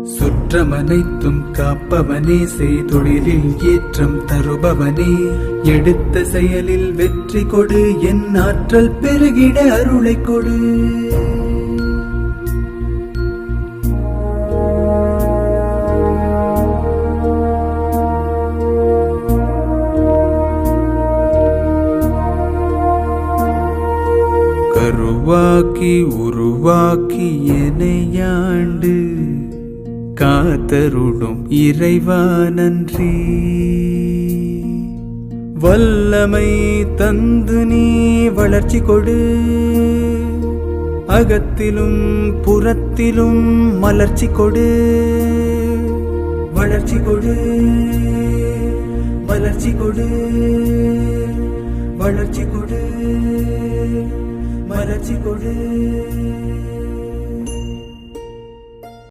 சுற்றமனைத்தும் காப்பவனே, செய்தொழிலில் ஏற்றம் தருபவனே, எடுத்த செயலில் வெற்றி கொடு, என் ஆற்றல் பெருகிட அருளை கொடு. கருவாக்கி உருவாக்கி எனையாண்டு காத்தருடும் இறைவா நன்றி. வல்லமை தந்து நீ வளர்ச்சி கொடு, அகத்திலும் புறத்திலும் மலர்ச்சி கொடு. வளர்ச்சி கொடு, வளர்ச்சி கொடு, வளர்ச்சி கொடு, மலர்ச்சி கொடு.